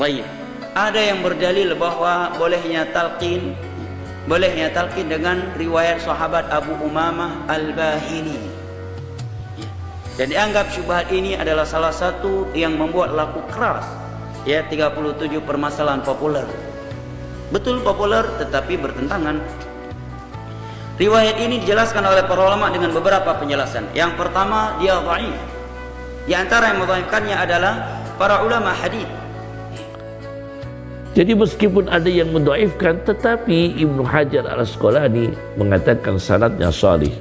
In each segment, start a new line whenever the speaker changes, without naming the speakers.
Baik. Ada yang berdalil bahwa bolehnya talqin dengan riwayat sahabat Abu Umamah Al-Bahili. Dan dianggap syubhat ini adalah salah satu yang membuat laku keras. 37 permasalahan populer. Betul populer tetapi bertentangan. Riwayat ini dijelaskan oleh para ulama dengan beberapa penjelasan. Yang pertama, dia dhaif. Di antara yang mendhaifkannya adalah para ulama hadis.
Jadi meskipun ada yang mendhaifkan, tetapi Ibnu Hajar Al-Asqalani mengatakan sanadnya salih.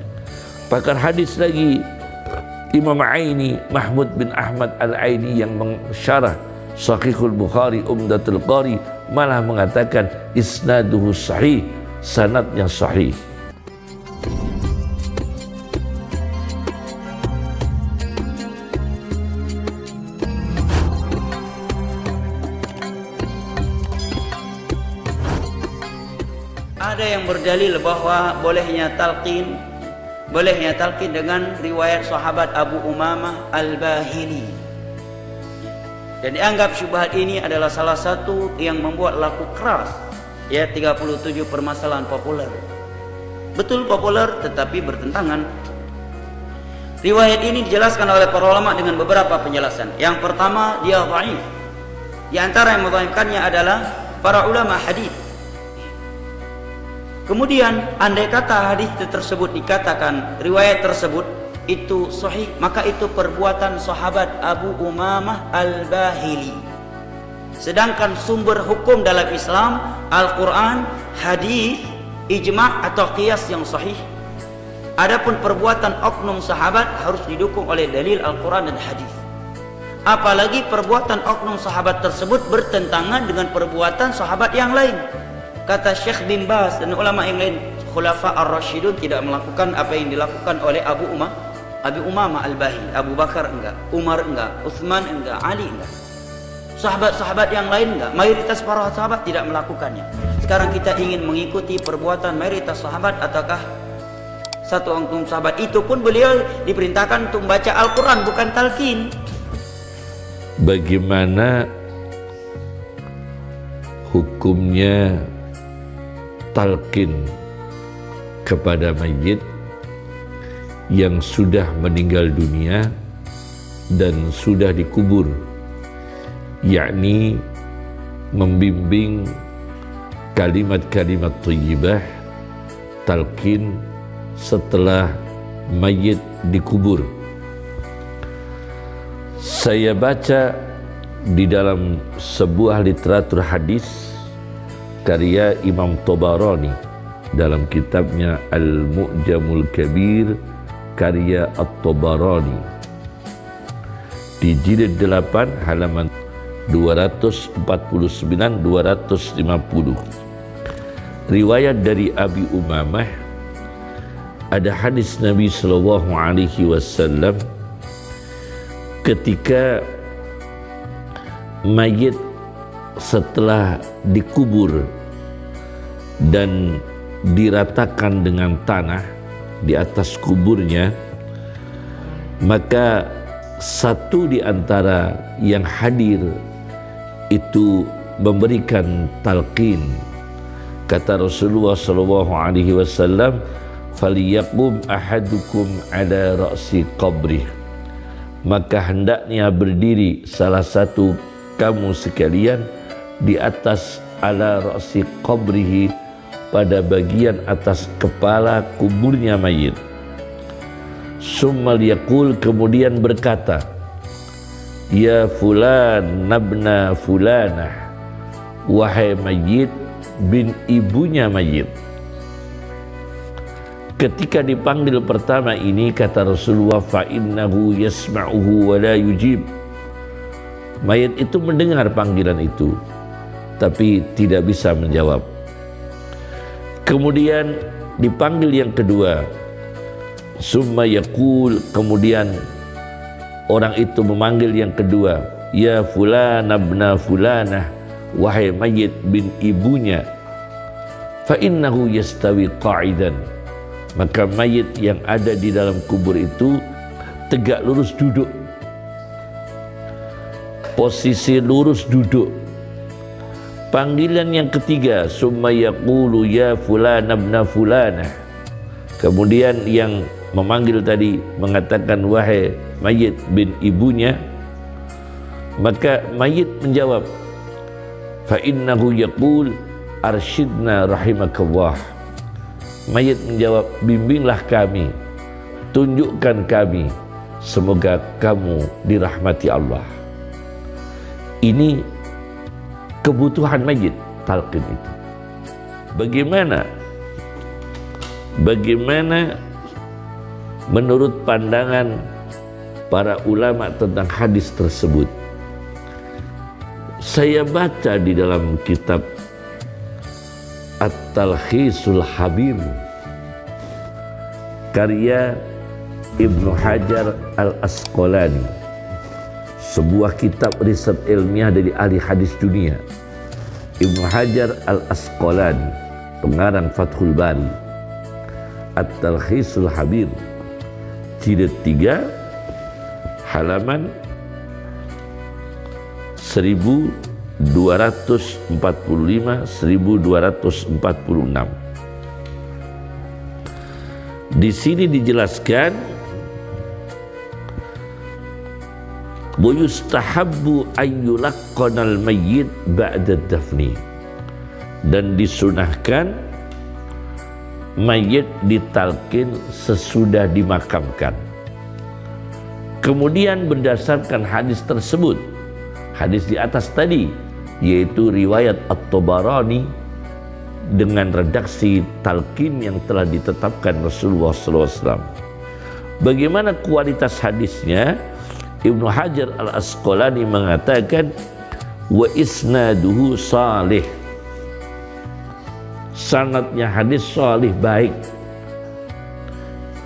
Pakar hadis lagi Imam Aini, Mahmud bin Ahmad Al-Aini yang mensyarah Sahihul Bukhari Umdatul Qari malah mengatakan isnaduhu sahih, sanadnya sahih.
Ada yang berdalil bahwa bolehnya talqin dengan riwayat sahabat Abu Umamah Al-Bahili. Dan dianggap syubhat ini adalah salah satu yang membuat laku keras. 37 permasalahan populer. Betul populer tetapi bertentangan. Riwayat ini dijelaskan oleh para ulama dengan beberapa penjelasan. Yang pertama, dia dhaif. Di antara yang mendhaifkannya adalah para ulama hadis. Kemudian andai kata hadis tersebut dikatakan riwayat tersebut itu sahih, maka itu perbuatan sahabat Abu Umamah Al-Bahili. Sedangkan sumber hukum dalam Islam Al-Quran, hadis, ijma' atau qiyas yang sahih. Adapun perbuatan oknum sahabat harus didukung oleh dalil Al-Quran dan hadis. Apalagi perbuatan oknum sahabat tersebut bertentangan dengan perbuatan sahabat yang lain. Kata Syekh bin Baz dan ulama yang lain, Khulafa ar-Rasyidun tidak melakukan apa yang dilakukan oleh Abu Umamah Al-Bahili. Abu Bakar enggak, Umar enggak, Utsman enggak, Ali enggak. Sahabat-sahabat yang lain enggak, mayoritas para sahabat tidak melakukannya. Sekarang kita ingin mengikuti perbuatan mayoritas sahabat ataukah satu oknum sahabat? Itu pun beliau diperintahkan untuk membaca Al-Quran, bukan talqin.
Bagaimana hukumnya talqin kepada mayit yang sudah meninggal dunia dan sudah dikubur, yakni membimbing kalimat-kalimat thayyibah talqin setelah mayit dikubur. Saya baca di dalam sebuah literatur hadis karya Imam Tabarani dalam kitabnya Al-Mu'jamul Kabir karya At-Tabarani di jilid 8 halaman 249-250. Riwayat dari Abi Umamah, ada hadis Nabi sallallahu alaihi wasallam ketika mayit setelah dikubur dan diratakan dengan tanah di atas kuburnya, maka satu di antara yang hadir itu memberikan talqin. Kata Rasulullah sallallahu alaihi wasallam, "Faliyaqum ahadukum ala ra'si qabrih." Maka hendaknya berdiri salah satu kamu sekalian di atas ala ra'si qabrihi, pada bagian atas kepala kuburnya mayit. Summal yaqul, kemudian berkata, "Ya fulan nabna fulanah," wahai mayit bin ibunya mayit. Ketika dipanggil pertama ini, kata Rasulullah, fa innahu yasma'uhu wa la yujib. Mayit itu mendengar panggilan itu, tapi tidak bisa menjawab. Kemudian dipanggil yang kedua, summa yaqul, kemudian orang itu memanggil yang kedua, ya fulan abna fulanah, wahai mayit bin ibunya. Fa innahu yastawi qa'idan. Maka mayit yang ada di dalam kubur itu tegak lurus duduk, posisi lurus duduk, Panggilan yang ketiga, summa yaqulu ya fulana ibna fulana. Kemudian yang memanggil tadi mengatakan wahai mayit bin ibunya, maka mayit menjawab, fa innahu yaqul arsyidna rahimakallah. Mayit menjawab, bimbinglah kami, tunjukkan kami, semoga kamu dirahmati Allah. Ini kebutuhan mayit, talqin itu. Bagaimana menurut pandangan para ulama tentang hadis tersebut? Saya baca di dalam kitab At-Talkhisul Habir karya Ibnu Hajar Al-Asqalani, sebuah kitab riset ilmiah dari ahli hadis dunia. Ibnu Hajar Al-Asqalani, pengarang Fathul Bari, At-Talkhisul Habir, jilid 3, halaman 1245-1246. Di sini dijelaskan, wa yustahabbu ayyulaqqanal mayyit ba'da dafni, dan disunahkan mayit ditalkin sesudah dimakamkan. Kemudian berdasarkan hadis tersebut, hadis di atas tadi, yaitu riwayat At-Tabarani dengan redaksi talqin yang telah ditetapkan Rasulullah SAW. Bagaimana kualitas hadisnya? Ibnu Hajar Al-Asqalani mengatakan wa isnaduhu salih, sanadnya hadis salih, baik.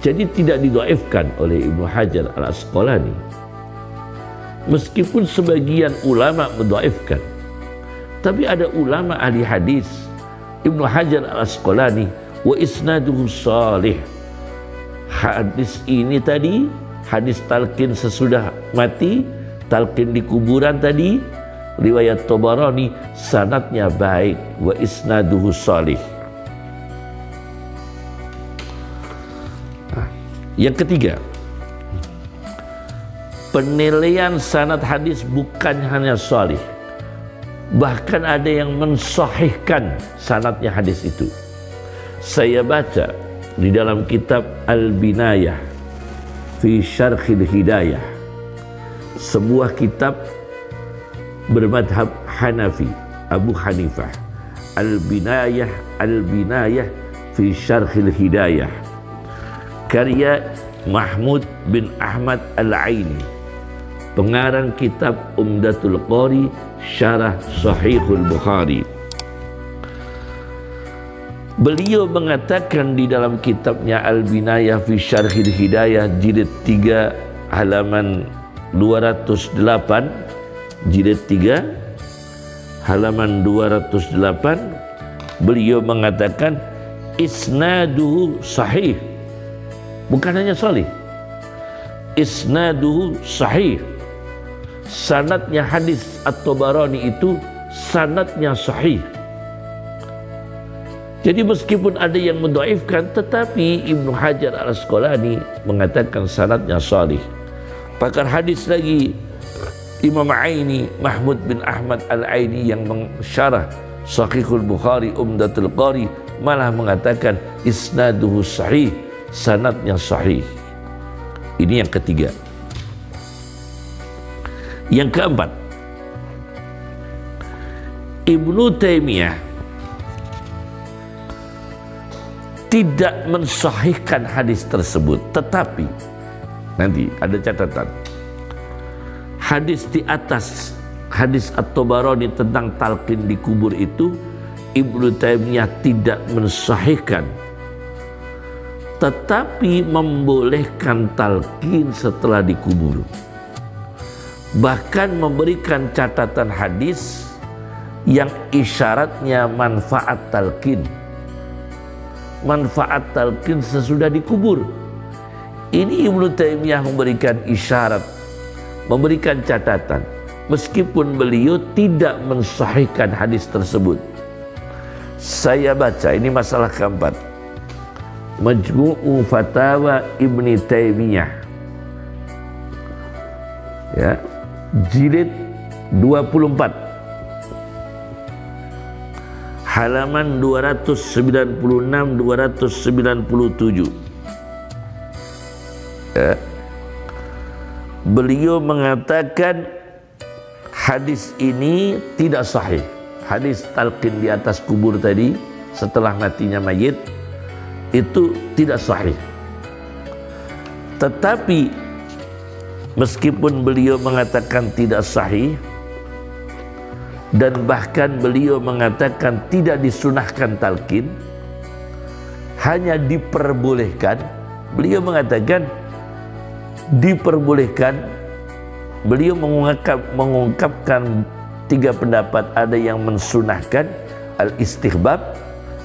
Jadi tidak didhaifkan oleh Ibnu Hajar Al-Asqalani, meskipun sebagian ulama mendhaifkan. Tapi ada ulama ahli hadis, Ibnu Hajar Al-Asqalani, wa isnaduhu salih, hadis ini tadi, hadis talqin sesudah mati, talqin di kuburan tadi, riwayat Tabarani, sanadnya baik, wa isnaduhu salih. Yang ketiga, penilaian sanad hadis bukan hanya salih, bahkan ada yang mensahihkan sanadnya hadis itu. Saya baca di dalam kitab Al-Binayah fi Syarhil Hidayah, sebuah kitab bermadhab Hanafi, Abu Hanifah. Al-Binayah fi Syarhil Hidayah, karya Mahmud bin Ahmad Al-Aini, pengarang kitab Umdatul Qari Syarah Sahihul Bukhari. Beliau mengatakan di dalam kitabnya Al-Binayah fi Syarhil Hidayah, jilid 3 halaman 208, jilid 3 halaman 208, beliau mengatakan isnaduhu sahih, bukan hanya sahih, isnaduhu sahih, sanadnya hadis At-Tabarani itu sanadnya sahih. Jadi meskipun ada yang mendhaifkan, tetapi Ibnu Hajar Al-Asqalani mengatakan sanadnya sahih. Pakar hadis lagi Imam Aini, Mahmud bin Ahmad Al-Aini, yang mensyarah Sahihul Bukhari Umdatul Qari, malah mengatakan isnaduhu sahih, sanadnya sahih. Ini yang ketiga. Yang keempat, Ibnu Taimiyah tidak mensahihkan hadis tersebut, tetapi nanti ada catatan, hadis di atas, hadis At-Tabarani tentang talqin di kubur itu, Ibnu Taimiyah tidak mensahihkan, tetapi membolehkan talqin setelah dikubur. Bahkan memberikan catatan hadis yang isyaratnya manfaat talqin, manfaat talqin sesudah dikubur. Ini Ibnu Taimiyah memberikan isyarat, memberikan catatan. meskipun beliau tidak mensahihkan hadis tersebut. Saya baca, ini masalah keempat, Majmu'u Fatawa Ibni Taimiyah, ya, jilid 24, halaman 296-297. Ya. Beliau mengatakan hadis ini tidak sahih. Hadis talqin di atas kubur tadi setelah matinya mayit itu tidak sahih. Tetapi meskipun beliau mengatakan tidak sahih dan bahkan beliau mengatakan tidak disunahkan talqin, hanya diperbolehkan, beliau mengatakan diperbolehkan. Beliau mengungkapkan 3 pendapat. Ada yang mensunahkan al-istihbab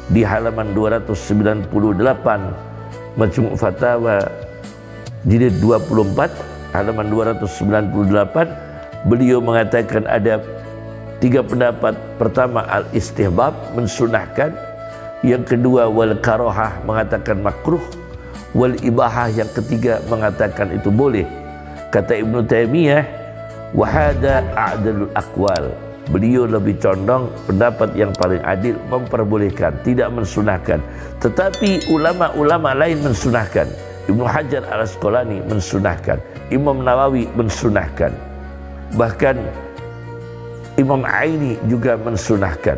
di halaman 298 Majmu' Fatawa jilid 24 halaman 298. Beliau mengatakan ada 3 pendapat. Pertama, al-istihbab, mensunahkan. Yang kedua, wal karahah, mengatakan makruh. Wal ibahah, yang ketiga, mengatakan itu boleh. Kata Ibnu Taimiyah, wahada a'dalul aqwal. Beliau lebih condong pendapat yang paling adil, memperbolehkan, tidak mensunahkan. Tetapi ulama-ulama lain mensunahkan. Ibnu Hajar al-Asqalani mensunahkan, Imam Nawawi mensunahkan, bahkan Imam Aini juga mensunahkan.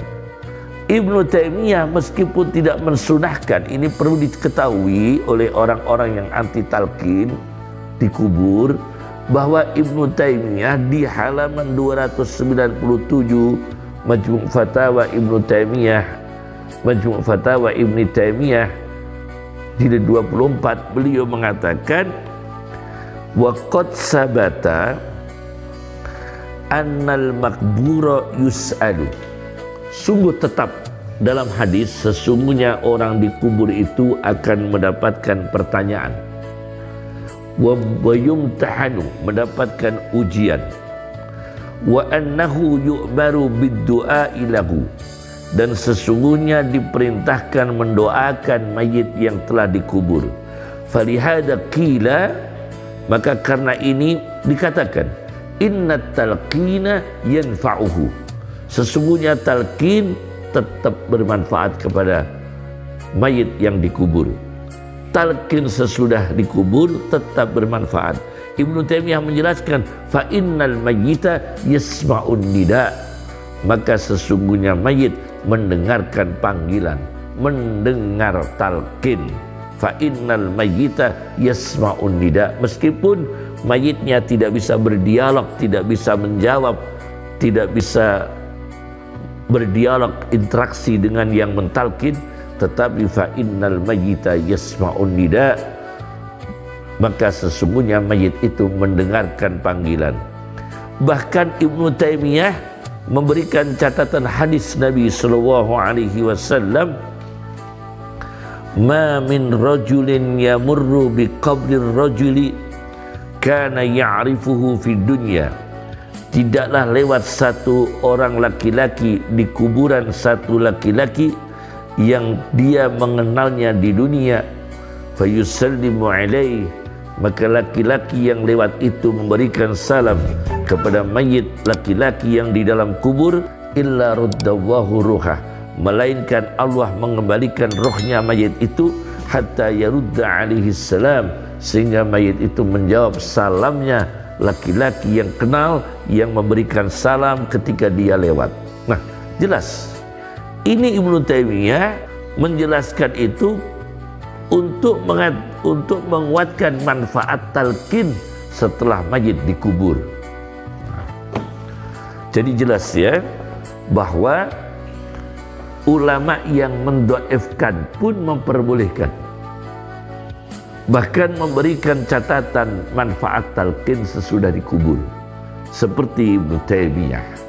Ibnu Taimiyah meskipun tidak mensunahkan, ini perlu diketahui oleh orang-orang yang anti talqin di kubur, bahwa Ibnu Taimiyah di halaman 297 Majmu' Fatawa Ibnu Taimiyah, Majmu' Fatawa Ibnu Taimiyah jilid 24, beliau mengatakan wa qad sabata annal makbura yus'alu. Sungguh tetap dalam hadis, sesungguhnya orang dikubur itu akan mendapatkan pertanyaan, wa yumtahanu, mendapatkan ujian, wa annahu yu'baru bid-du'a'i lahu, dan sesungguhnya diperintahkan mendoakan mayit yang telah dikubur. Falihada qila, maka karena ini dikatakan innat talqina yanfa'uhu, sesungguhnya talqin tetap bermanfaat kepada mayit yang dikubur. Talqin sesudah dikubur tetap bermanfaat. Ibnu Taimiyah menjelaskan, fa innal mayyita yasma'un nida, maka sesungguhnya mayit mendengarkan panggilan, mendengar talqin. Fa innal mayyita yasma'un nida, meskipun mayitnya tidak bisa berdialog, tidak bisa menjawab, tidak bisa berdialog, interaksi dengan yang mentalqin, tetapi fa innal mayyita yasma'un nida, maka sesungguhnya mayit itu mendengarkan panggilan. Bahkan Ibnu Taimiyah memberikan catatan hadis Nabi sallallahu alaihi wasallam, ma min rajulin yamurru bi qabrir rajuli kana ya'rifuhu fid dunya, tidaklah lewat satu orang laki-laki di kuburan satu laki-laki yang dia mengenalnya di dunia, fayusallimu alaih, maka laki-laki yang lewat itu memberikan salam kepada mayit laki-laki yang di dalam kubur, illa ruddallahu ruhah, melainkan Allah mengembalikan rohnya mayit itu, hatta yarudda alaihi salam, sehingga mayit itu menjawab salamnya laki-laki yang kenal, yang memberikan salam ketika dia lewat. Nah, jelas ini Ibnu Taimiyah menjelaskan itu untuk menguatkan manfaat talqin setelah mayit dikubur. Jadi jelas ya, bahwa ulama yang mendoifkan pun memperbolehkan, bahkan memberikan catatan manfaat talqin sesudah dikubur, seperti Ibnu Taimiyah.